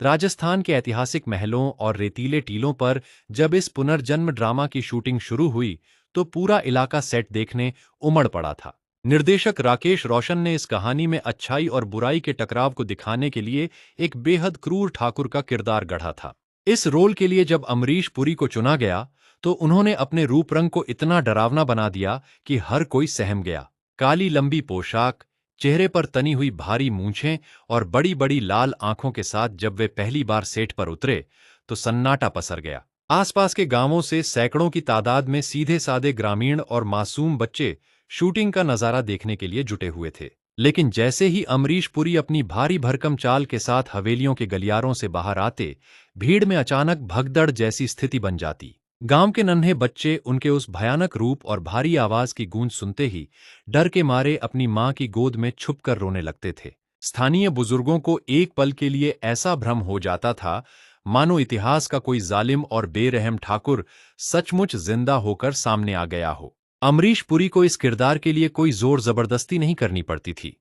राजस्थान के ऐतिहासिक महलों और रेतीले टीलों पर जब इस पुनर्जन्म ड्रामा की शूटिंग शुरू हुई, तो पूरा इलाका सेट देखने उमड़ पड़ा था। निर्देशक राकेश रोशन ने इस कहानी में अच्छाई और बुराई के टकराव को दिखाने के लिए एक बेहद क्रूर ठाकुर का किरदार गढ़ा था। इस रोल के लिए जब अमरीश पुरी को चुना गया, तो उन्होंने अपने रूप रंग को इतना डरावना बना दिया कि हर कोई सहम गया। काली लंबी पोशाक, चेहरे पर तनी हुई भारी मूंछें और बड़ी बड़ी लाल आंखों के साथ जब वे पहली बार सेट पर उतरे, तो सन्नाटा पसर गया। आसपास के गांवों से सैकड़ों की तादाद में सीधे साधे ग्रामीण और मासूम बच्चे शूटिंग का नजारा देखने के लिए जुटे हुए थे। लेकिन जैसे ही अमरीश पुरी अपनी भारी भरकम चाल के साथ हवेलियों के गलियारों से बाहर आते, भीड़ में अचानक भगदड़ जैसी स्थिति बन जाती। गांव के नन्हे बच्चे उनके उस भयानक रूप और भारी आवाज की गूंज सुनते ही डर के मारे अपनी मां की गोद में छुपकर रोने लगते थे। स्थानीय बुजुर्गों को एक पल के लिए ऐसा भ्रम हो जाता था, मानो इतिहास का कोई जालिम और बेरहम ठाकुर सचमुच जिंदा होकर सामने आ गया हो। अमरीश पुरी को इस किरदार के लिए कोई जोर जबरदस्ती नहीं करनी पड़ती थी,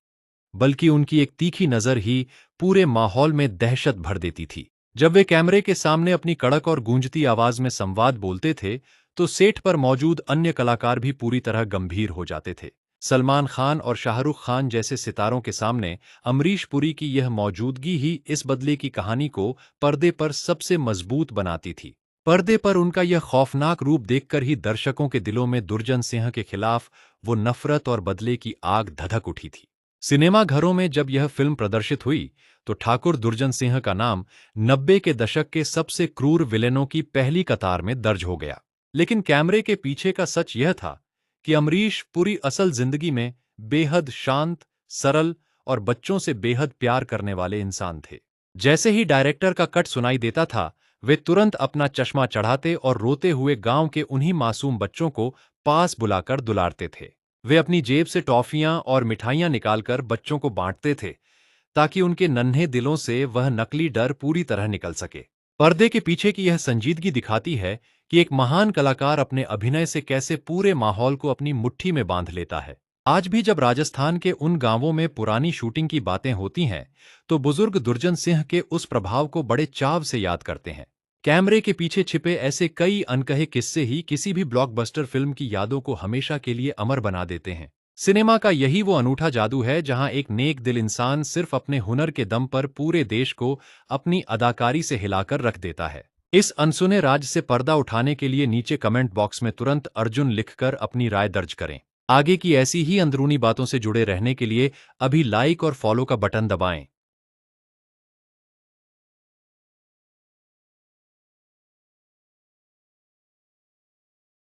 बल्कि उनकी एक तीखी नजर ही पूरे माहौल में दहशत भर देती थी। जब वे कैमरे के सामने अपनी कड़क और गूंजती आवाज में संवाद बोलते थे, तो सेट पर मौजूद अन्य कलाकार भी पूरी तरह गंभीर हो जाते थे। सलमान खान और शाहरुख खान जैसे सितारों के सामने अमरीश पुरी की यह मौजूदगी ही इस बदले की कहानी को पर्दे पर सबसे मजबूत बनाती थी। पर्दे पर उनका यह खौफनाक रूप देखकर ही दर्शकों के दिलों में दुर्जन सिंह के खिलाफ वो नफरत और बदले की आग धधक उठी थी। सिनेमा घरों में जब यह फिल्म प्रदर्शित हुई, तो ठाकुर दुर्जन सिंह का नाम 90 के दशक के सबसे क्रूर विलेनों की पहली कतार में दर्ज हो गया। लेकिन कैमरे के पीछे का सच यह था कि अमरीश पुरी असल जिंदगी में बेहद शांत, सरल और बच्चों से बेहद प्यार करने वाले इंसान थे। जैसे ही डायरेक्टर का कट सुनाई देता था, वे तुरंत अपना चश्मा चढ़ाते और रोते हुए गांव के उन्हीं मासूम बच्चों को पास बुलाकर दुलारते थे। वे अपनी जेब से टॉफियां और मिठाइयां निकालकर बच्चों को बांटते थे, ताकि उनके नन्हे दिलों से वह नकली डर पूरी तरह निकल सके। पर्दे के पीछे की यह संजीदगी दिखाती है कि एक महान कलाकार अपने अभिनय से कैसे पूरे माहौल को अपनी मुट्ठी में बांध लेता है। आज भी जब राजस्थान के उन गांवों में पुरानी शूटिंग की बातें होती हैं, तो बुजुर्ग दुर्जन सिंह के उस प्रभाव को बड़े चाव से याद करते हैं। कैमरे के पीछे छिपे ऐसे कई अनकहे किस्से ही किसी भी ब्लॉकबस्टर फिल्म की यादों को हमेशा के लिए अमर बना देते हैं। सिनेमा का यही वो अनूठा जादू है, जहां एक नेक दिल इंसान सिर्फ अपने हुनर के दम पर पूरे देश को अपनी अदाकारी से हिलाकर रख देता है। इस अनसुने राज से पर्दा उठाने के लिए नीचे कमेंट बॉक्स में तुरंत अर्जुन लिखकर अपनी राय दर्ज करें। आगे की ऐसी ही अंदरूनी बातों से जुड़े रहने के लिए अभी लाइक और फॉलो का बटन दबाएं।